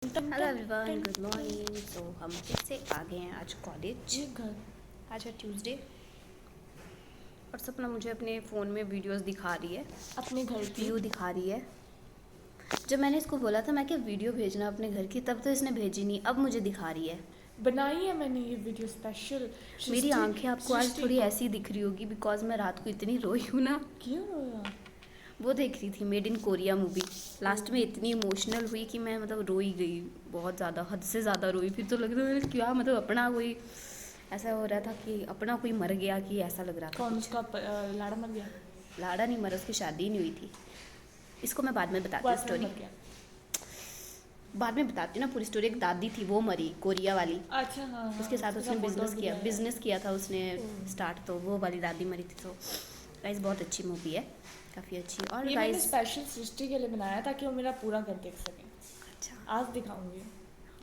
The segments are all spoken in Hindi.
Hello everyone, good morning. तो हम फिर से आ गए हैं आज कॉलेज। आज है ट्यूसडे और सपना मुझे अपने फ़ोन में वीडियोस दिखा रही है, अपने घर की व्यू दिखा रही है। जब मैंने इसको बोला था मैं क्या वीडियो भेजना अपने घर की, तब तो इसने भेजी नहीं, अब मुझे दिखा रही है। बनाई है मैंने ये वीडियो स्पेशल। मेरी आंखें आपको आज थोड़ी ऐसी दिख रही होगी बिकॉज मैं रात को इतनी रोई हूँ ना। क्यों रोया? वो देख रही थी made in Korea movie. Last में इतनी इमोशनल हुई कि मैं मतलब रोई गई, बहुत ज़्यादा, हद से ज़्यादा रोई। फिर तो लग रहा है क्या मतलब अपना कोई ऐसा हो रहा था कि अपना कोई मर गया कि ऐसा लग रहा था। कौन उसका लाड़ा मर गया? लाड़ा नहीं मरा, उसकी शादी ही नहीं हुई थी। इसको मैं बाद में बताती हूँ स्टोरी, मर गया। बाद में बताती हूँ ना पूरी स्टोरी। एक दादी थी वो मरी, कोरिया वाली। अच्छा हाँ, उसके साथ उसने बिजनेस किया था उसने स्टार्ट, तो वो वाली दादी मरी थी। तो गाइस बहुत अच्छी मूवी है, काफ़ी अच्छी। और ये मैंने गाइस स्पेशल सृष्टि के लिए बनाया ताकि वो मेरा पूरा कर देख सके। अच्छा, आज दिखाऊंगी।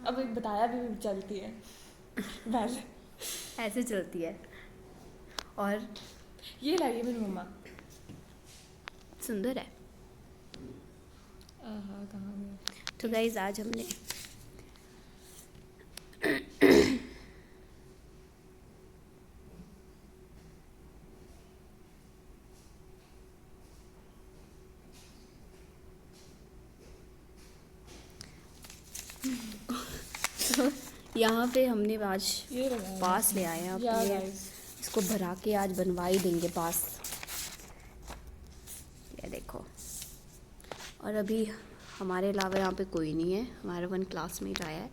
अब एक बताया भी चलती है वैसे ऐसे चलती है। और ये लाइए मेरी मम्मा। सुंदर है। कहाँ गया? तो गाइज आज हमने तो यहाँ पे हमने आज ये लगाया पास ले आए हैं अपने। इसको भरा के आज बनवा ही देंगे पास। ये देखो। और अभी हमारे अलावा यहाँ पे कोई नहीं है, हमारा वन क्लासमेट आया है।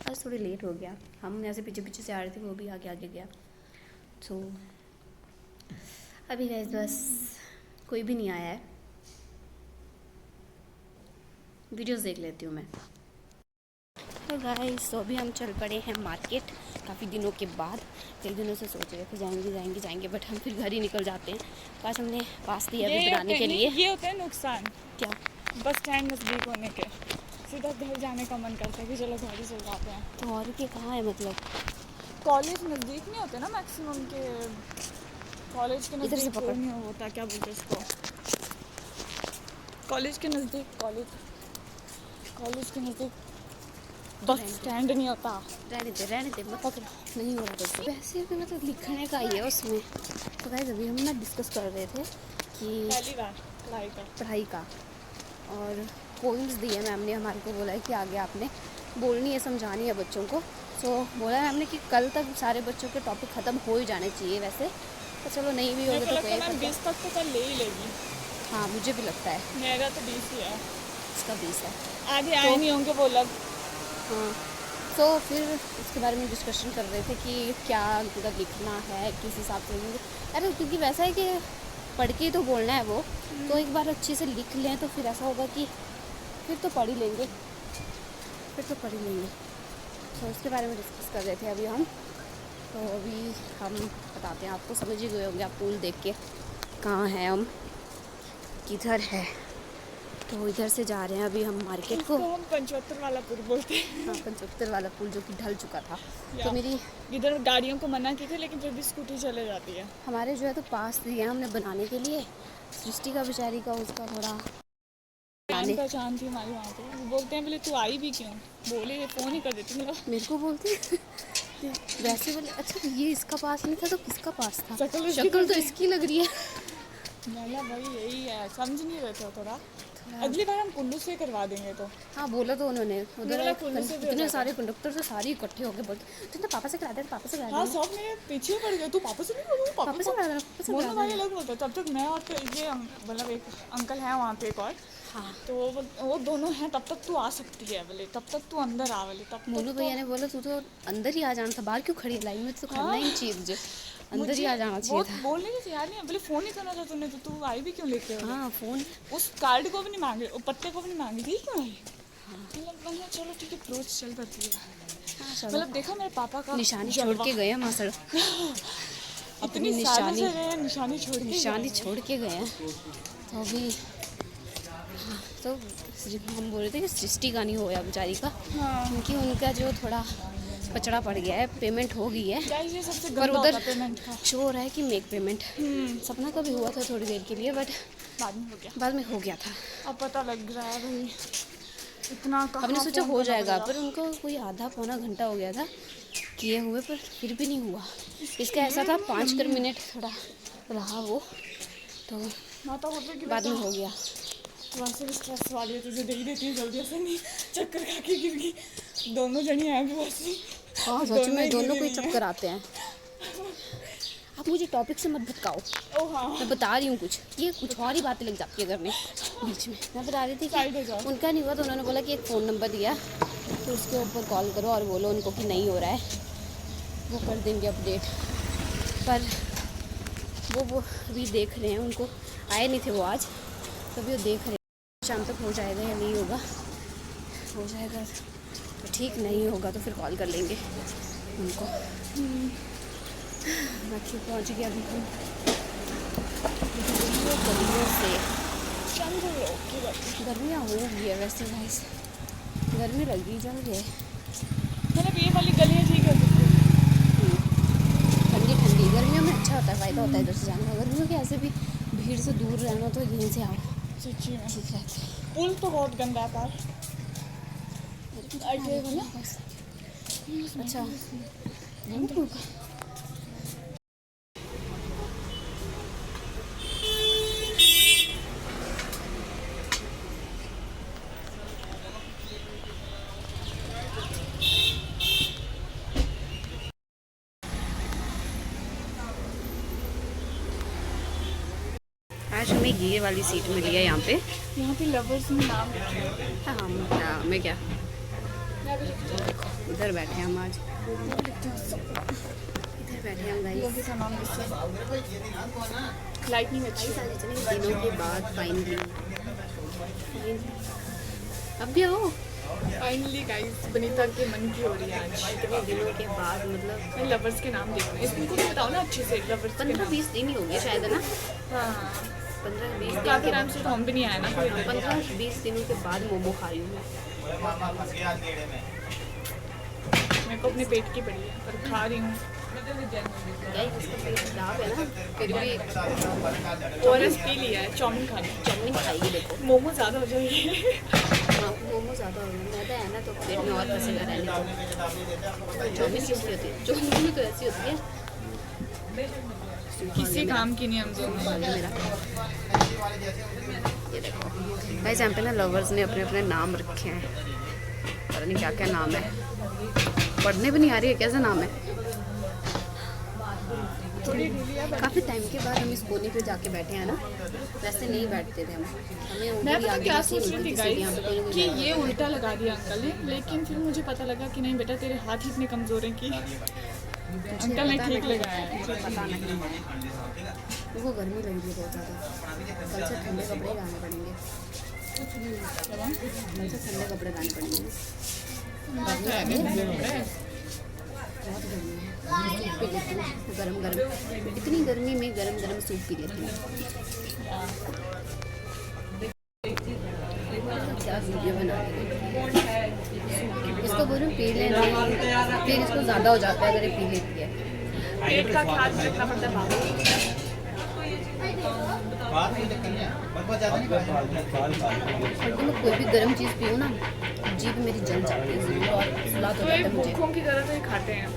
आज थोड़ी लेट हो गया, हम ऐसे पीछे पीछे से आ रहे थे, वो भी आगे आगे गया। तो अभी गाइस बस कोई भी नहीं आया है। वीडियोस देख लेती हूँ मैं। तो गाइस तो अभी हम चल पड़े हैं मार्केट, काफ़ी दिनों के बाद। कई दिनों से सोच रहे थे जाएंगे, बट हम फिर घर ही निकल जाते हैं। तो आज हमने पास दिया अभी बनाने के लिए। ये होता है नुकसान क्या? बस स्टैंड नज़दीक होने के, सीधा घर जाने का मन करता है कि चलो घर ही चल जाते हैं। तो और के कहाँ है मतलब? कॉलेज नज़दीक नहीं होते ना मैक्सिमम के, कॉलेज के इधर से नज़दीक पकड़। नहीं होता, क्या बोलते हैं इसको, कॉलेज के नज़दीक कॉलेज के नज़दीक बस स्टैंड नहीं होता। रहने दे मत पकड़, नहीं हो रहा तो वैसे भी मतलब लिखने का ही है उसमें। तो गाइस अभी हम ना डिस्कस कर रहे थे कि पहली बार पढ़ाई का, और पॉइंट्स दिए मैम ने, हमारे को बोला है कि आगे आपने बोलनी है, समझानी है बच्चों को। तो बोला है मैम ने कि कल तक सारे बच्चों के टॉपिक ख़त्म हो ही जाने चाहिए वैसे, तो चलो नहीं भी होगा तो कोई 20 तक तो कल ले ही लेगी। हाँ मुझे भी लगता है। मेरा तो 20 ही है, इसका 20 है। आगे आए नहीं होंगे वो लोग। हाँ, तो फिर इसके बारे में डिस्कशन कर रहे थे कि क्या मतलब लिखना है, किस हिसाब से लिखेंगे। अरे क्योंकि वैसा है कि पढ़ के ही तो बोलना है वो, तो एक बार अच्छे से लिख लें तो फिर ऐसा होगा कि फिर तो पढ़ ही लेंगे। तो उसके बारे में डिस्कस कर रहे थे अभी हम। तो अभी हम बताते हैं आपको, समझ ही गए होंगे आप पुल देख के कहाँ हैं हम, किधर है। तो इधर से जा रहे हैं अभी हम मार्केट को। हम 75 वाला पुल बोलते हैं। हाँ 75 वाला पुल जो कि ढल चुका था। तो मेरी इधर गाड़ियों को मना की थी लेकिन फिर भी स्कूटी चले जाती है। हमारे जो है तो पास दिए हमने बनाने के लिए। सृष्टि का बेचारी का उसका थोड़ा पहचान थी हमारी वहाँ पे, बोलते हैं बोले तू आई भी क्यों, बोले फ़ोन ही कर देती मेरे को बोलते वैसे बोले अच्छा ये इसका पास नहीं था तो किसका पास था? शक्ल तो इसकी लग रही है। भाई यही है, समझ नहीं रहे थे थोड़ा। अगली बार हम कुल्लू से करवा देंगे तो। हाँ बोला तो उन्होंने, उधर इतने सारे कंडक्टर से सारे इकट्ठे हो गए बोलते तुमने पापा से करा दे, पापा से करा दे। हाँ सब मेरे पीछे पड़ गए, तू पापा से नहीं बोलूँ, पापा से करा दे। दोनों भाई अलग बोलते। तब तक मैं और ये मतलब एक अंकल हैं वहाँ पे एक और, हाँ तो वो दोनों हैं, तब तक तू आ सकती है बोले, तब तक तू अंदर आ बोले। तब मोनू भैया ने बोला तू तो अंदर ही आ जाना था, बाहर क्यों खड़ी लाइन में, तो खड़ना ही चाहिए तुझे, अंदर ही आ जाना चाहिए था। बोलने की तैयार नहीं है, बोले फ़ोन ही करना था तूने, तो तू आई भी क्यों लेके? हाँ फ़ोन उस कार्ड को भी नहीं मांगे, वो पत्ते को भी नहीं मांगी थी, क्यों आई? मतलब चलो ठीक है, अप्रोच चल पड़ती है। मतलब देखा मेरे पापा का निशानी छोड़ के गए हम सड़क अपनी निशानी छोड़ के गए हैं। तो अभी तो हम बोल रहे थे कि सृष्टि का नहीं होया बेचारी का, क्योंकि उनका जो थोड़ा पचड़ा पड़ गया है, पेमेंट हो गई है ये सबसे पर गंदा उधर होता पेमेंट का। शो हो रहा है कि मेक पेमेंट। सपना का भी हुआ था थोड़ी देर के लिए, बट बाद में हो गया, बाद में हो गया था। अब पता लग रहा है भाई इतना कहाँ हमने सोचा फोन हो करना जाएगा, पड़ेगा। पर उनको कोई आधा पौना घंटा हो गया था किए हुए, पर फिर भी नहीं हुआ। इसका ऐसा था 5 मिनट थोड़ा रहा वो, तो माता होता कि बाद में बेटा हो गया। वैसे भी स्ट्रेस वाली है, तुझे देख देती है जल्दी से नहीं चक्कर खा के गिर गई। दोनों जनी हैं भी वैसी। हाँ सच में, ही दोनों गिरी को ही हुई हैं। चक्कर आते हैं। आप मुझे टॉपिक से मत भटकाओ, ओ हाँ, मैं बता रही हूँ कुछ, ये कुछ और ही बातें लग जाती है करने बीच में। मैं बता रही थी साइड हो कि जाओ। उनका नहीं हुआ, तो उन्होंने बोला कि एक फ़ोन नंबर दिया, तो उसके ऊपर कॉल करो और बोलो उनको कि नहीं हो रहा है, वो कर देंगे अपडेट। पर वो अभी देख रहे हैं, उनको आए नहीं थे वो आज, तभी वो देख रहे हैं शाम तक हो जाएगा या नहीं होगा। हो जाएगा तो ठीक, नहीं होगा तो फिर कॉल कर लेंगे उनको। बाकी पहुँच गया अभी हम गर्मियों से। गर्मियाँ हो गई है वैसे गाइस, गर्मी लग रही जल गए। मतलब ये वाली गलियाँ ठीक है। ठंडी ठंडी गर्मियों में अच्छा होता है, फ़ायदा होता है इधर से जाने का। गर्मियों के ऐसे भी भीड़ से दूर रहना, तो यहीं से आओ सच्ची में ठीक रहता है। पुल तो बहुत गंदा था। अच्छा आज हमें ये वाली सीट मिली है यहाँ पे। यहाँ पे लवर्स में नाम लिखे हैं। हाँ हमें क्या, मैं भी लिखती हूँ। इधर बैठे हैं हम आज, मैं लिखती हूँ। इधर बैठे हैं हम गाइस। लोगों का नाम लिखते लाइटनिंग अच्छी है। इतने दिनों के बाद फाइनली, अब भी आओ। फाइनली गाइस बनीता के मन की हो रही है आज। इतने दिनों के बाद, मतलब मैं लवर्स के नाम देखना है। इसको भी बताओ ना अच्छे से, लवर्स के 15-20 दिन ही हो गए शायद, है ना? हाँ 15-20 दिन काफ़ी के टाइम से तो हम भी नहीं आए ना कोई। 15-20 दिनों के बाद मोमो खा रही हूँ मैं। मेरे को अपने पेट की पड़ी है पर खा रही हूँ। गाइस इसका पेट खराब है ना, फिर भी ओआरएस पी लिया है। चाउमीन खा रही चाउमीन खाएगी देखो। हूँ। मोमो ज़्यादा हो जाएगी। हाँ मोमो ज़्यादा हो गया, मैदा है ना, तो पेट में और फंसेगा रहने को। चाउमीन कैसी होती है? चाउमीन तो ऐसी होती है, किसी काम की नहीं हम दोनों। मेरा। ये देखो गाइस, यहाँ पे ना लवर्स ने अपने अपने नाम रखे हैं, पता नहीं क्या क्या नाम है, पढ़ने भी नहीं आ रही है कैसा नाम है। काफ़ी टाइम के बाद हम इस कोने पे जाके बैठे हैं ना, वैसे नहीं बैठते थे हम। हमें मैं ऊँगली पता आगे क्या जैसी सोच रही मिलती थी थी सीट, यहाँ पे कोई गाइस नहीं कि ये उल्टा लगा दिया अंकल ने, लेकिन फिर मुझे पता लगा कि नहीं बेटा तेरे हाथ ही इतने कमज़ोर हैं कि अंकल ने ठीक लगाया है। मुझे पता नहीं, वो गर्मी लग रही है बहुत ज़्यादा। कल से ठंडे कपड़े लाने पड़ेंगे, कल से ठंडे कपड़े लाने पड़ेंगे। बहुत गर्मी है, सूप पी लेती हूँ गरम गरम। इतनी गर्मी में गरम गरम सूप पी लेती हूँ। क्या वीडियो बना रही हूँ, इसको बोलूँ पी लेना, फिर इसको ज़्यादा हो जाता है अगर ये पी लेती है। पेट का ख्याल रखना पड़ता है बाबू। लेकिन मैं कोई भी गर्म चीज़ पीऊँ ना, जीभ मेरी जल जाती है ज़रूर, और सुला तो तो जाता ये है मुझे। भूखों की तरह तो ये खाते हैं।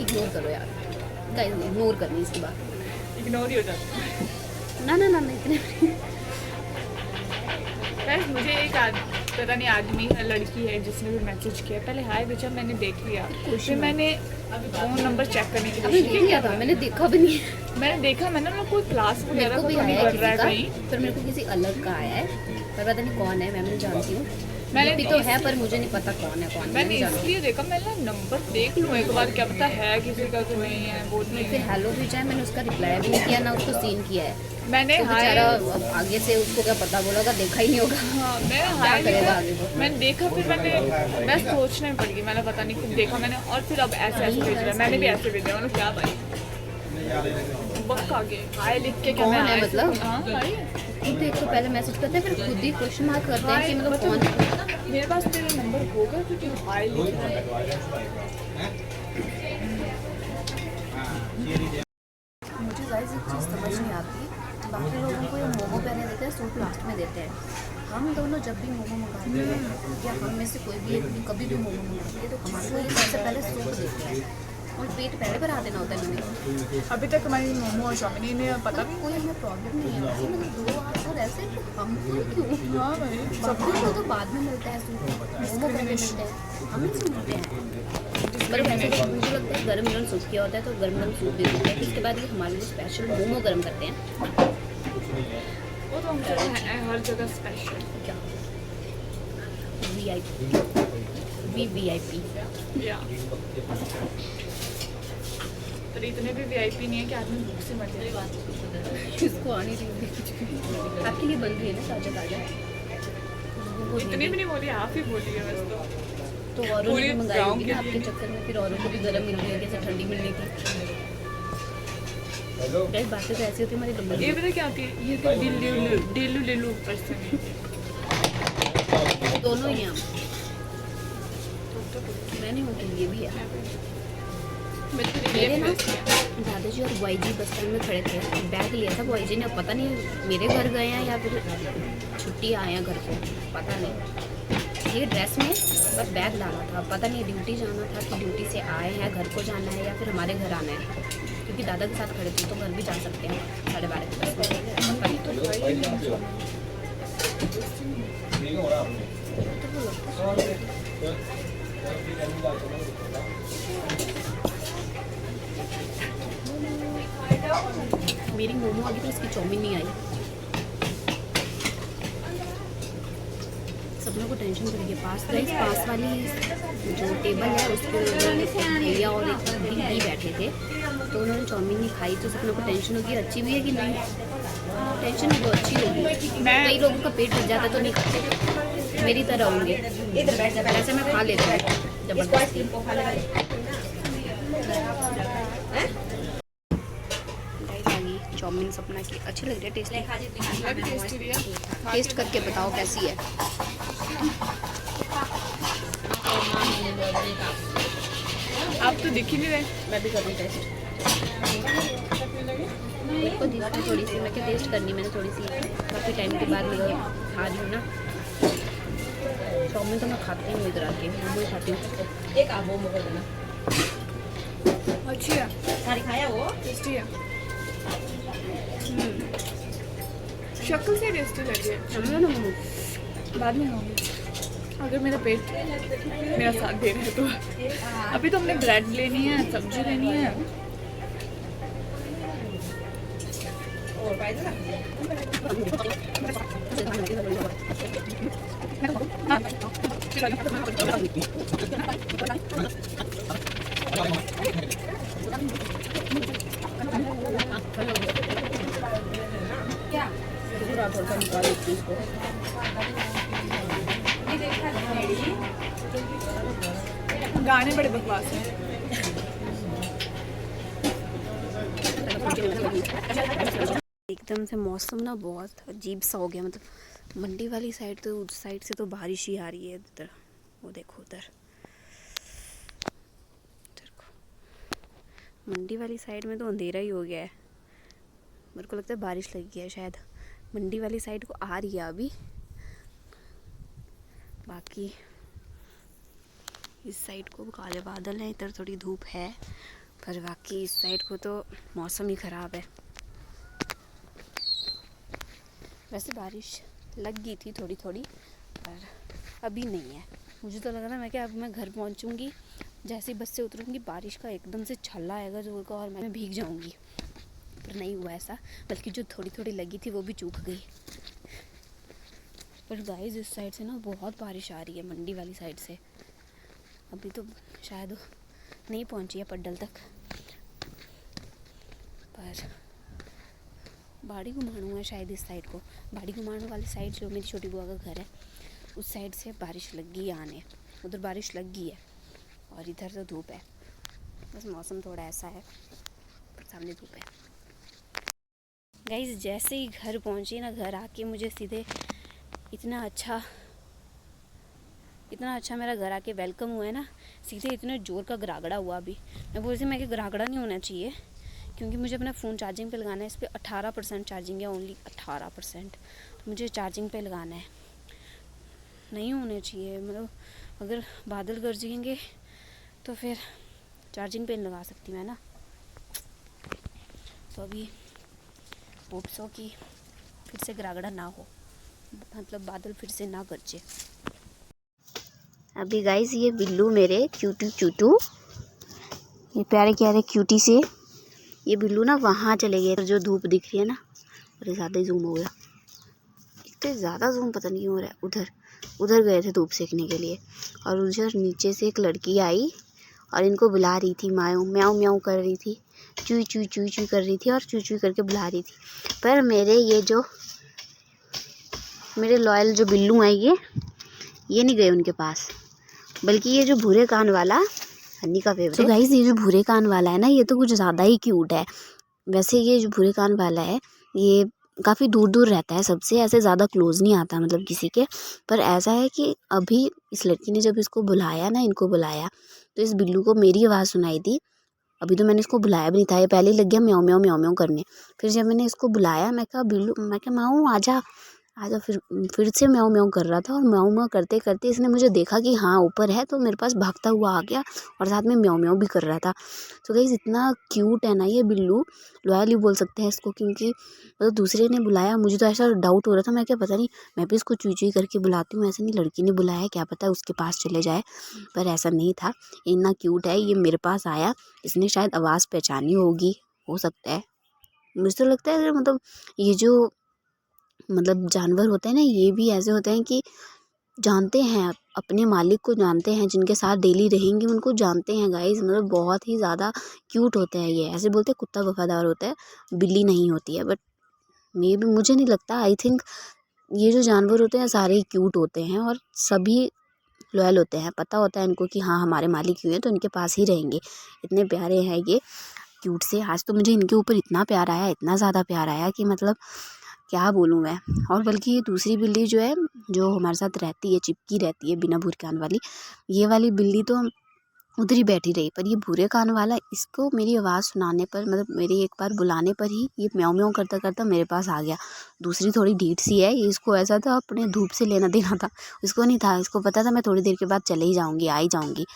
इग्नोर करो यार गाइस, इग्नोर करनी इसकी बात। इग्नोर ही हो जाते हैं। ना ना ना ना इतने गाइस मुझे एक पता नहीं आदमी है लड़की है जिसने भी मैसेज किया, पहले हाय बेचा मैंने देख लिया, फिर मैंने फ़ोन नंबर चेक करने के अभी लिए देख लिया था, मैंने देखा भी नहीं है। मैंने देखा, मैंने ना कोई क्लास मेरे वगैरह को का भी तो नहीं आया है कर रहा है किसी कहीं। का, पर मेरे को किसी अलग का आया है, पर पता नहीं कौन है। मैं नहीं जानती हूँ, मैंने भी तो है पर मुझे नहीं पता कौन है कौन नहीं, मैंने नहीं जानती। इसलिए देखा, मैं ना नंबर देख लूँ एक बार, क्या पता है किसी का तो नहीं है, वो नहीं फिर है। हेलो भी चाहे, मैंने उसका रिप्लाई भी नहीं किया ना उसको सीन किया है। मैंने तो हाय बेचारा अब आगे से उसको क्या पता, बोला होगा देखा ही नहीं होगा। हाँ मैंने क्या हाय करेगा लिखा, आगे वो? मैंने देखा, फिर मैं सोचने में पड़ गई, मैंने पता नहीं फिर देखा मैंने, और फिर अब ऐसे ऐसे भेज रहा है, मैंने भी ऐसे भेजा, मैंने क्या भाई वक्त आगे हाय लिख के क्या कौन मैं है हाय मतलब? से- हाँ भाई एक तो 100 पहले मैसेज करते हैं, फिर खुद ही क्वेश्चन मार्क करते हैं कि मतलब कौन है। मेरे पास तेरा नंबर होगा तो तू हाय लिख रहा है। मुझे मुझे गाइस एक चीज़ समझ नहीं आती बाकी लोगों को ये मोमो पहले देते हैं, सूप लास्ट में देते हैं। हम दोनों जब भी मोमो मंगाते हैं या हम में से कोई भी एक भी कभी भी मोमो मंगाते हैं तो हमारे को ये सबसे पहले सूप देते हैं और पेट पहले भरा देना होता है इन्हें। अभी तक हमारी मोमो और चाउमीन इन्हें पता भी कोई हमें प्रॉब्लम नहीं है, वैसे मतलब 2 हाथ और ऐसे तो हमको क्यों? हाँ भाई सब कुछ तो बाद में मिलता है, सूप मोमो पहले मिलते हैं, हमें से मिलते हैं। पर वैसे तो मुझे लगता है गर्म गर्म सूप किया होता है तो गर्म गर्म सूप दे देते हैं, उसके बाद ये हमारे लिए स्पेशल मोमो गर्म करते हैं। वो तो हमको है हर जगह स्पेशल। क्या VIP VVIP या पर इतने भी वीआईपी नहीं है कि आदमी भूख से मर जाए। इसको आने रही आपके लिए बन रही है ना ताजा ताजा। इतनी भी नहीं बोली, आप ही बोली है वैसे तो औरों ने पूरे भी मंगाई गाँव होगी के ना आपके लिए। चक्कर में, फिर औरों को भी गर्म मिल रही है, जैसे ठंडी मिलनी थी। गाइस बातें तो ऐसी होती है हमारी ये लंबी। पता क्या होती है, ये तो डिल्लू डिल्लू पर्सन है। दोनों ही हैं हम, मैं नहीं हूँ कि ये भी है। मेरे ना दादाजी और YG बस स्टैंड में खड़े थे, बैग लिया था YG ने, पता नहीं मेरे घर गए हैं या फिर छुट्टी आए हैं घर को, पता नहीं। ये ड्रेस में बस बैग डाला था, पता नहीं ड्यूटी जाना था कि ड्यूटी से आए हैं घर को जाना है या फिर हमारे घर आना है, क्योंकि दादा के साथ खड़े थे तो घर भी जा सकते हैं 12:30 के बस में। पता नहीं तो मेरी मोमो आ गई पर इसकी चाउमीन नहीं आई। सब लोगों को टेंशन कर गई। पास वाली जो टेबल है उसके भैया और एक दीदी बैठे थे तो उन्होंने चाउमीन नहीं खाई, तो सब लोगों को टेंशन होगी अच्छी भी है कि नहीं। टेंशन तो अच्छी होगी, कई लोगों का पेट भर जाता तो नहीं खाते, मेरी तरह होंगे। वैसे मैं खा लेती हूँ जबरदस्ती। चाउमीन सपना की अच्छी लग रही है, टेस्टी। टेस्ट करके बताओ कैसी है। आप तो दिख ही नहीं रहे। मैं भी करूँ टेस्ट। मेरे को दी थी थोड़ी सी, मैं क्या टेस्ट करनी, मैंने थोड़ी सी काफ़ी टाइम के बाद मैं खा रही हूँ ना। चाउमीन तो मैं खाती हूँ इधर आके, मोमो खाती हूँ। एक आप मोमो कर देना। अच्छी है, सारी खाया वो टेस्टी है। शक्ल से टेस्टी लगी है। समझो ना मोमो। बाद में खाऊंगी अगर मेरा पेट मेरा साथ दे रहा है तो। अभी तो हमने ब्रेड लेनी है, सब्जी लेनी है। और गाने बड़े बकवास हैं। एकदम से मौसम ना बहुत अजीब सा हो गया, मतलब मंडी वाली साइड तो उस साइड से तो बारिश ही आ रही है उधर, वो देखो उधर मंडी वाली साइड में तो अंधेरा ही हो गया है। मेरे को लगता है बारिश लगी है शायद, मंडी वाली साइड को आ रही है अभी। बाकी इस साइड को काले बादल हैं, इधर थोड़ी धूप है, पर बाकी इस साइड को तो मौसम ही ख़राब है। वैसे बारिश लग गई थी थोड़ी थोड़ी, पर अभी नहीं है। मुझे तो लगा था मैं क्या अब मैं घर पहुंचूंगी, जैसे ही बस से उतरूंगी बारिश का एकदम से छल्ला आएगा जोर का और मैं भीग जाऊंगी, पर नहीं हुआ ऐसा, बल्कि जो थोड़ी थोड़ी लगी थी वो भी चूक गई। पर गाइस इस साइड से ना बहुत बारिश आ रही है, मंडी वाली साइड से। अभी तो शायद नहीं पहुंची है पड्डल तक, पर बाड़ी घुमाणू है शायद इस साइड को। बाड़ी घुमाणू वाली साइड जो मेरी छोटी बुआ का घर है उस साइड से बारिश लग गई है आने, उधर बारिश लग गई है और इधर तो धूप है। बस मौसम थोड़ा ऐसा है, पर सामने धूप है। गाइस जैसे ही घर पहुंची ना, घर आके मुझे सीधे इतना अच्छा मेरा घर आके वेलकम हुआ है ना, सीधे इतने ज़ोर का गरागड़ा हुआ। अभी मैं बोल रही थी मैं कि गरागड़ा नहीं होना चाहिए क्योंकि मुझे अपना फ़ोन चार्जिंग पे लगाना है। इस पर 18% चार्जिंग है, ओनली 18%। तो मुझे चार्जिंग पे लगाना है। नहीं होने चाहिए, मतलब अगर बादल गरजेंगे तो फिर चार्जिंग पे नहीं लगा सकती मैं ना। तो अभी होप्स हो कि फिर से गरागड़ा ना हो, मतलब बादल फिर से ना गरजे। अभी गाइस ये बिल्लू मेरे क्यूटू क्यूटू, ये प्यारे प्यारे क्यूटी से ये बिल्लू ना वहाँ चले गए। जो धूप दिख रही है ना, अरे ज़्यादा ही जूम हो गया, इतने ज़्यादा जूम पता नहीं क्यों हो रहा है। उधर गए थे धूप सेकने के लिए, और उधर नीचे से एक लड़की आई और इनको बुला रही थी। म्याऊं म्याऊं म्याऊं कर रही थी, चुई चुई चुई चुई कर रही थी और चुई चुई करके बुला रही थी। पर मेरे लॉयल जो बिल्लू हैं ये नहीं गए उनके पास, बल्कि ये जो भूरे कान वाला हन्नी का फेवरेट। तो गाइस ये जो भूरे कान वाला है ना, ये तो कुछ ज़्यादा ही क्यूट है। वैसे ये जो भूरे कान वाला है ये काफ़ी दूर दूर रहता है सबसे, ऐसे ज़्यादा क्लोज नहीं आता मतलब किसी के। पर ऐसा है कि अभी इस लड़की ने जब इसको बुलाया ना, इनको बुलाया, तो इस बिल्लू को मेरी आवाज़ सुनाई थी। अभी तो मैंने इसको बुलाया भी नहीं था, ये पहले ही लग गया म्याऊं म्याऊं म्याऊं म्याऊं करने। फिर जब मैंने इसको बुलाया, मैं कहा बिल्लू, मैं कहा माऊ आजा आजा, फिर से म्याऊं म्याऊं कर रहा था। और म्याऊं म्याऊं करते करते इसने मुझे देखा कि हाँ ऊपर है, तो मेरे पास भागता हुआ आ गया और साथ में म्याऊं म्याऊं भी कर रहा था। तो गाइस इतना क्यूट है ना ये बिल्लू, लॉयल ही बोल सकते हैं इसको, क्योंकि मतलब दूसरे ने बुलाया, मुझे तो ऐसा डाउट हो रहा था, मैं क्या पता नहीं मैं भी इसको चुई चुई करके बुलाती हूँ, ऐसे नहीं लड़की ने बुलाया, क्या पता उसके पास चले जाए। पर ऐसा नहीं था, इतना क्यूट है। ये मेरे पास आया, इसने शायद आवाज़ पहचानी होगी, हो सकता है। मुझे तो लगता है मतलब ये जो मतलब जानवर होते हैं ना, ये भी ऐसे होते हैं कि जानते हैं अपने मालिक को, जानते हैं जिनके साथ डेली रहेंगे उनको जानते हैं गाइस। मतलब बहुत ही ज़्यादा क्यूट होते हैं ये। ऐसे बोलते हैं कुत्ता वफादार होता है, बिल्ली नहीं होती है, बट मुझे नहीं लगता। आई थिंक ये जो जानवर होते हैं सारे ही क्यूट होते हैं और सभी लॉयल होते हैं। पता होता है इनको कि हाँ हमारे मालिक क्यों हैं, तो इनके पास ही रहेंगे। इतने प्यारे हैं ये, क्यूट से। आज तो मुझे इनके ऊपर इतना प्यार आया, इतना ज़्यादा प्यार आया कि मतलब क्या बोलूँ मैं। और बल्कि ये दूसरी बिल्ली जो है, जो हमारे साथ रहती है, चिपकी रहती है बिना भूरे कान वाली, ये वाली बिल्ली तो उधर ही बैठी रही। पर ये भूरे कान वाला, इसको मेरी आवाज़ सुनाने पर, मतलब मेरी एक बार बुलाने पर ही ये म्याऊं म्याऊं करता करता मेरे पास आ गया। दूसरी थोड़ी ढीठ सी है, इसको ऐसा था अपने धूप से लेना देना था, इसको नहीं था। इसको पता था मैं थोड़ी देर के बाद चले ही जाऊँगी, आ ही जाऊँगी,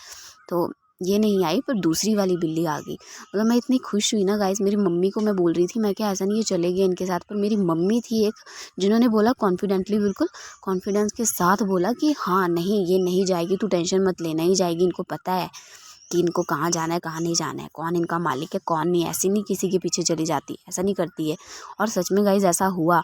तो ये नहीं आई। पर दूसरी वाली बिल्ली आ गई। मतलब मैं इतनी खुश हुई ना गाइस। मेरी मम्मी को मैं बोल रही थी, मैं क्या ऐसा नहीं ये चले गए इनके साथ, पर मेरी मम्मी थी एक जिन्होंने बोला कॉन्फिडेंटली, बिल्कुल कॉन्फिडेंस के साथ बोला कि हाँ नहीं ये नहीं जाएगी, तू टेंशन मत ले, नहीं जाएगी। इनको पता है कि इनको कहाँ जाना है कहाँ नहीं जाना है, कौन इनका मालिक है कौन नहीं। ऐसी नहीं किसी के पीछे चली जाती, ऐसा नहीं करती है। और सच में गाइस ऐसा हुआ।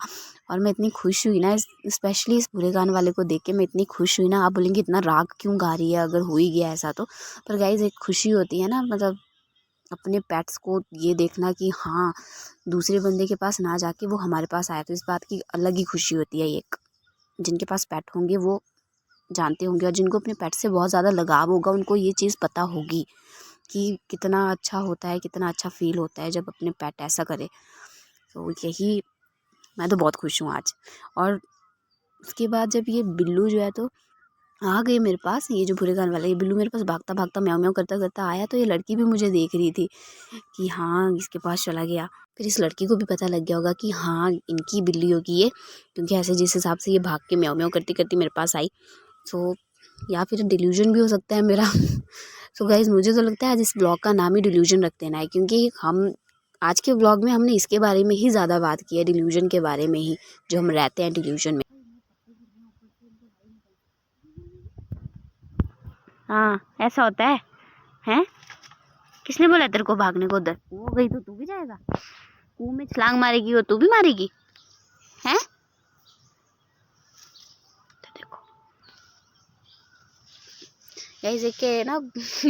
और मैं इतनी खुश हुई ना, स्पेशली इस भूरे कान वाले को देख के मैं इतनी खुश हुई ना। आप बोलेंगे इतना राग क्यों गा रही है, अगर हो ही गया ऐसा तो। पर गाइस एक खुशी होती है ना, मतलब अपने पेट्स को ये देखना कि हाँ दूसरे बंदे के पास ना जाके वो हमारे पास आया, तो इस बात की अलग ही खुशी होती है। एक जिनके पास पेट होंगे वो जानते होंगे, और जिनको अपने पेट से बहुत ज़्यादा लगाव होगा उनको ये चीज़ पता होगी कि कितना अच्छा होता है, कितना अच्छा फील होता है जब अपने पेट ऐसा करे। तो यही, मैं तो बहुत खुश हूँ आज। और उसके बाद जब ये बिल्लू जो है तो आ गए मेरे पास, ये जो भूरे कान वाला ये बिल्लू मेरे पास भागता भागता म्याऊं म्याऊं करता करता आया, तो ये लड़की भी मुझे देख रही थी कि हाँ इसके पास चला गया। फिर इस लड़की को भी पता लग गया होगा कि हाँ इनकी बिल्ली होगी ये, क्योंकि ऐसे जिस हिसाब से ये भाग के म्याऊं म्याऊं करती करती मेरे पास आई। सो या फिर डिल्यूजन भी हो सकता है मेरा। सो गाइज मुझे तो लगता है आज इस ब्लॉग का नाम ही डिल्यूजन रख देना है, क्योंकि हम आज के ब्लॉग में हमने इसके बारे में ही ज़्यादा बात की है, डिल्यूजन के बारे में ही, जो हम रहते हैं डिल्यूजन में। हाँ ऐसा होता है, हैं? किसने बोला तेरे को भागने को? उधर वो गई तो तू भी जाएगा? कुएं में छलांग मारेगी वो, तू भी मारेगी? हैं? तो देखो गाइस, एक के ना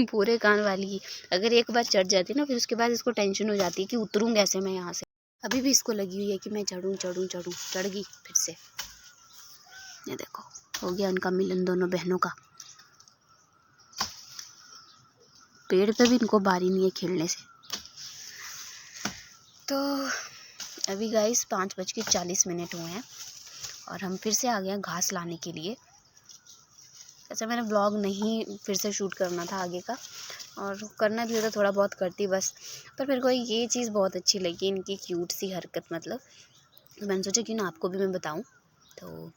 पूरे कान वाली अगर एक बार चढ़ जाती ना, फिर उसके बाद इसको टेंशन हो जाती है कि उतरूँ कैसे मैं यहाँ से। अभी भी इसको लगी हुई है कि मैं चढ़ूँ चढ़ूँ चढ़ूँ, चढ़ गई फिर से। ये देखो हो गया उनका मिलन दोनों बहनों का। पेड़ पे भी इनको बारी नहीं है खेलने से। तो अभी गाइस 5:40 हुए हैं और हम फिर से आ गए हैं घास लाने के लिए। अच्छा मैंने व्लॉग नहीं फिर से शूट करना था आगे का, और करना भी होता थोड़ा बहुत करती बस। पर मेरे को ये चीज़ बहुत अच्छी लगी इनकी क्यूट सी हरकत, मतलब तो मैंने सोचा क्यों ना आपको भी मैं बताऊं। तो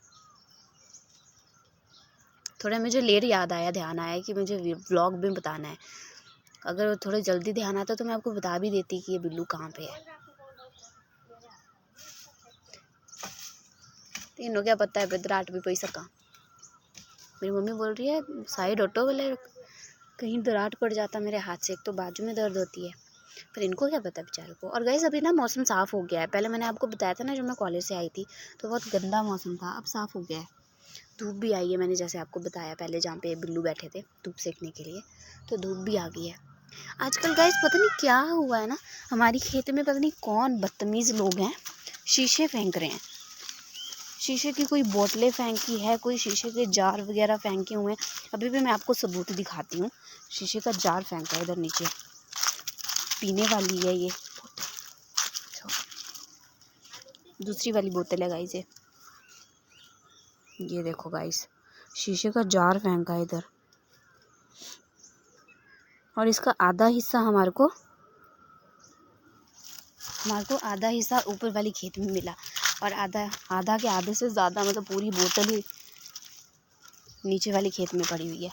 थोड़ा मुझे लेट याद आया, ध्यान आया कि मुझे व्लॉग भी बताना है। अगर थोड़ा जल्दी ध्यान आता तो मैं आपको बता भी देती कि ये बिल्लू कहाँ पे है। तो इन्हों क्या पता है बेदराट भी पैसा कहाँ। मेरी मम्मी बोल रही है साइड ऑटो वाले, कहीं दराट पड़ जाता मेरे हाथ से, एक तो बाजू में दर्द होती है, पर इनको क्या पता बेचारों को। और गाइस अभी ना मौसम साफ़ हो गया है, पहले मैंने आपको बताया था ना जब मैं कॉलेज से आई थी तो बहुत गंदा मौसम था, अब साफ़ हो गया है। धूप भी आई है, मैंने जैसे आपको बताया पहले जहाँ पे बिल्लू बैठे थे धूप सेकने के लिए, तो धूप भी आ गई है। आजकल गाइस पता नहीं क्या हुआ है ना, हमारी खेत में पता नहीं कौन बदतमीज़ लोग हैं, शीशे फेंक रहे हैं। शीशे की कोई बोतलें फेंकी है, कोई शीशे के जार वगैरह फेंके हुए हैं। अभी भी मैं आपको सबूत दिखाती हूँ, शीशे का जार फेंका है इधर नीचे, पीने वाली है ये। दूसरी वाली बोतल है गाइस, ये देखो गाइस, शीशे का जार फेंका है इधर, और इसका आधा हिस्सा हमारे को आधा हिस्सा ऊपर वाली खेत में मिला, और आधा के आधे से ज़्यादा मतलब पूरी बोतल ही नीचे वाली खेत में पड़ी हुई है।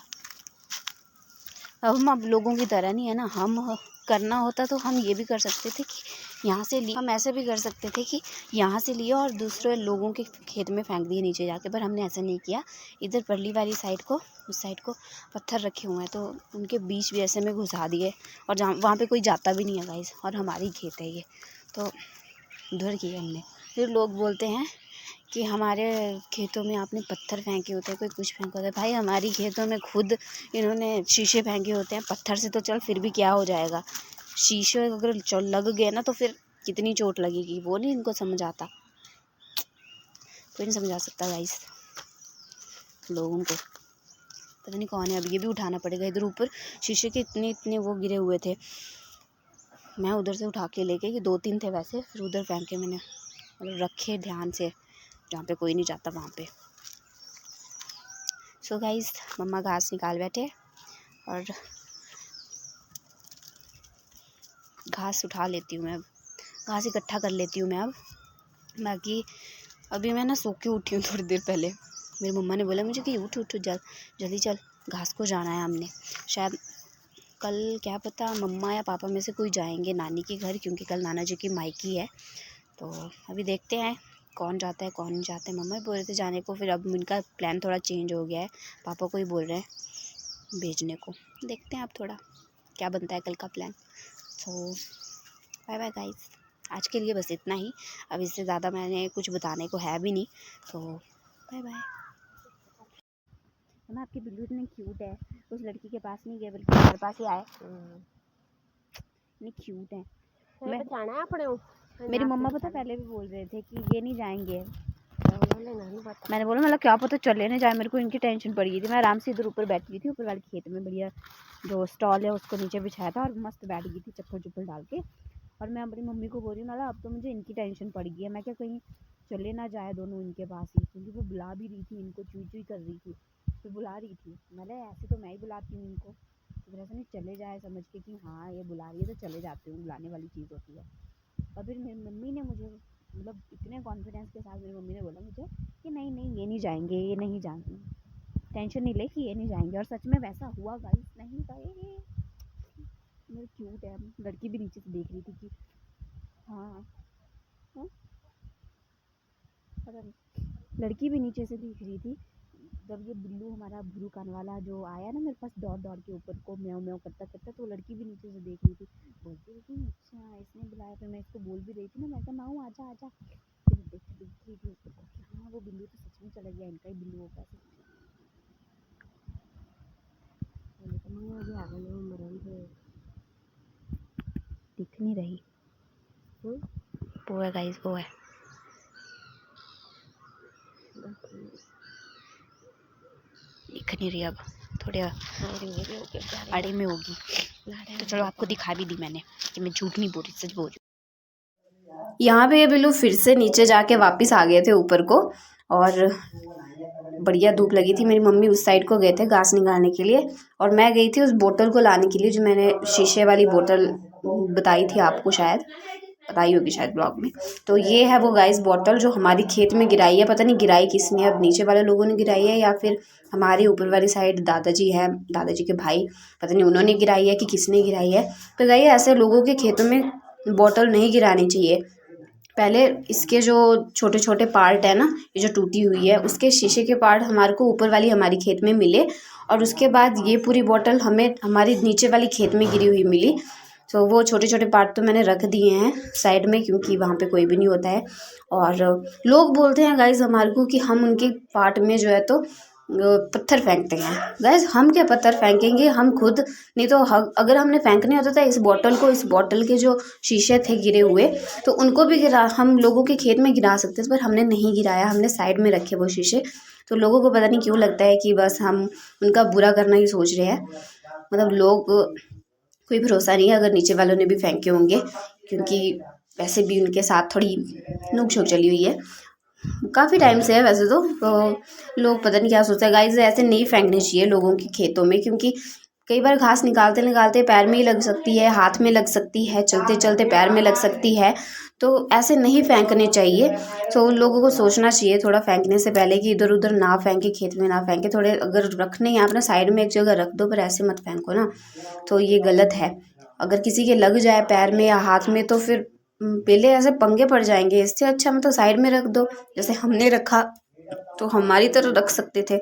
अब हम लोगों की तरह नहीं है ना, हम करना होता तो हम ये भी कर सकते थे कि यहाँ से लिए, हम ऐसे भी कर सकते थे कि यहाँ से लिए और दूसरे लोगों के खेत में फेंक दिए नीचे जाके, पर हमने ऐसा नहीं किया। इधर परली वाली साइड को, उस साइड को पत्थर रखे हुए हैं तो उनके बीच भी ऐसे में घुसा दिए, और जहाँ वहाँ पे कोई जाता भी नहीं है गाइस, और हमारी खेत है ये, तो उधर किए हमने। फिर लोग बोलते हैं कि हमारे खेतों में आपने पत्थर फेंके होते हैं, कोई कुछ फेंका होता है। भाई हमारी खेतों में खुद इन्होंने शीशे फेंके होते हैं, पत्थर से तो चल फिर भी क्या हो जाएगा, शीशे अगर लग गए ना तो फिर कितनी चोट लगेगी, वो नहीं इनको समझ आता। कोई नहीं समझा सकता गाइस लोगों को, पता नहीं कौन है। अब ये भी उठाना पड़ेगा, इधर ऊपर शीशे के इतने वो गिरे हुए थे, मैं उधर से उठा के लेके, कि 2-3 थे वैसे, फिर उधर फेंक के मैंने, मतलब रखे ध्यान से जहाँ पे कोई नहीं जाता वहाँ पे। सो गाइस मम्मा घास निकाल बैठे, और घास उठा लेती हूँ मैं, अब घास इकट्ठा कर लेती हूँ मैं अब। बाकी अभी मैं ना सो के उठी हूँ थोड़ी देर पहले, मेरी मम्मा ने बोला मुझे कि उठ जल्दी चल, घास को जाना है हमने। शायद कल क्या पता मम्मा या पापा में से कोई जाएंगे नानी के घर, क्योंकि कल नाना जी की मायकी है, तो अभी देखते हैं कौन जाता है कौन नहीं जाता है। मम्मा भी बोल रहे थे जाने को, फिर अब उनका प्लान थोड़ा चेंज हो गया है, पापा को ही बोल रहे हैं भेजने को। देखते हैं अब थोड़ा क्या बनता है कल का प्लान। सो बाय बाय गाइस, आज के लिए बस इतना ही, अब इससे ज़्यादा मैंने कुछ बताने को है भी नहीं, तो बाय बाय। हम आपके बिल्लू इतने क्यूट है, उस लड़की के पास नहीं गए बल्कि हमारे पास ही आए, इतने क्यूट है। मैं बचाना है अपने, मेरी मम्मा पता पहले भी बोल रहे थे कि ये नहीं जाएंगे, मैंने बोला मतलब क्या पता चले ना जाए, मेरे को इनकी टेंशन पड़ गई थी। मैं आराम से इधर ऊपर बैठी हुई थी, ऊपर वाले खेत में बढ़िया जो स्टॉल है उसको नीचे बिछाया था, और मस्त बैठ गई थी चप्पल चुप्पल डाल के, और मैं अपनी मम्मी को बोल रही हूँ मतलब अब तो मुझे इनकी टेंशन पड़ गई है, मैं क्या कहीं चले ना जाए दोनों इनके पास ही, क्योंकि वो बुला भी रही थी इनको, चूई चूई कर रही थी, तो बुला रही थी। मतलब ऐसे तो मैं ही बुलाती हूँ इनको, तो ऐसा नहीं चले जाए समझ के कि हाँ ये बुला रही है तो चले जाती हूँ, बुलाने वाली चीज़ होती है। और फिर मेरी मम्मी ने मुझे मतलब इतने कॉन्फिडेंस के साथ मेरी मम्मी ने बोला मुझे कि नहीं नहीं ये नहीं जाएंगे, ये नहीं जाएंगे, टेंशन नहीं ले कि ये नहीं जाएंगे, और सच में वैसा हुआ गाइस, नहीं गए। मेरे क्यूट है, लड़की भी नीचे से देख रही थी कि हाँ पता नहीं, लड़की भी नीचे से देख रही थी। जब ये बिल्लू हमारा भूरू कान वाला जो आया ना मेरे पास दौड़ दौड़ के ऊपर को म्याऊं म्याऊं करता करता, तो लड़की भी नीचे से देख रही थी, बोलती थी अच्छा इसने बुलाया, फिर मैं इसको बोल भी रही थी ना, मैं कहा माऊ आजा आजा, फिर देख रही थी ऊपर को कि हाँ वो बिल्लू तो सच में चला गया, इनका ही बिल्लू होगा। दिख नहीं रही, वो है गाइस, वो है, दिख नहीं रही, अब थोड़े आड़े में होगी, तो चलो आपको दिखा भी दी मैंने कि मैं झूठ नहीं बोल रही, सच बोल रही। यहाँ पे ये बिल्लू फिर से नीचे जाके वापस आ गए थे ऊपर को, और बढ़िया धूप लगी थी। मेरी मम्मी उस साइड को गए थे घास निकालने के लिए और मैं गई थी उस बोतल को लाने के लिए, जो मैंने शीशे वाली बोतल बताई थी आपको, शायद बताई होगी शायद ब्लॉग में। तो ये है वो गाइस बोतल जो हमारी खेत में गिराई है। पता नहीं गिराई किसने, अब नीचे वाले लोगों ने गिराई है या फिर हमारे ऊपर वाली साइड दादाजी है, दादाजी के भाई, पता नहीं उन्होंने गिराई है कि किसने गिराई है। तो गाइस ऐसे लोगों के खेतों में बोतल नहीं गिरानी चाहिए। पहले इसके जो छोटे छोटे पार्ट है ना, ये जो टूटी हुई है, उसके शीशे के पार्ट हमारे को ऊपर वाली हमारी खेत में मिले और उसके बाद ये पूरी बोतल हमें हमारी नीचे वाली खेत में गिरी हुई मिली। तो वो छोटे छोटे पार्ट तो मैंने रख दिए हैं साइड में, क्योंकि वहाँ पे कोई भी नहीं होता है। और लोग बोलते हैं गाइस हमारे को कि हम उनके पार्ट में जो है तो पत्थर फेंकते हैं। गाइस हम क्या पत्थर फेंकेंगे, हम खुद नहीं तो अगर हमने फेंकने होता था इस बोतल को, इस बोतल के जो शीशे थे गिरे हुए, तो उनको भी हम लोगों के खेत में गिरा सकते थे, पर हमने नहीं गिराया, हमने साइड में रखे वो शीशे। तो लोगों को पता नहीं क्यों लगता है कि बस हम उनका बुरा करना ही सोच रहे हैं। मतलब लोग, कोई भरोसा नहीं है अगर नीचे वालों ने भी फेंके होंगे, क्योंकि वैसे भी उनके साथ थोड़ी नोक झोंक चली हुई है काफ़ी टाइम से है वैसे तो लोग पता नहीं क्या सोचते हैं। गाइस ऐसे नहीं फेंकने चाहिए लोगों के खेतों में, क्योंकि कई बार घास निकालते निकालते पैर में ही लग सकती है, हाथ में लग सकती है, चलते चलते पैर में लग सकती है। तो ऐसे नहीं फेंकने चाहिए। तो लोगों को सोचना चाहिए थोड़ा फेंकने से पहले कि इधर उधर ना फेंके, खेत में ना फेंके। थोड़े अगर रखने हैं अपना साइड में एक जगह रख दो, पर ऐसे मत फेंको ना, तो ये गलत है। अगर किसी के लग जाए पैर में या हाथ में तो फिर पहले ऐसे पंगे पड़ जाएंगे। इससे अच्छा मतलब साइड में रख दो, जैसे हमने रखा तो हमारी तरह रख सकते थे।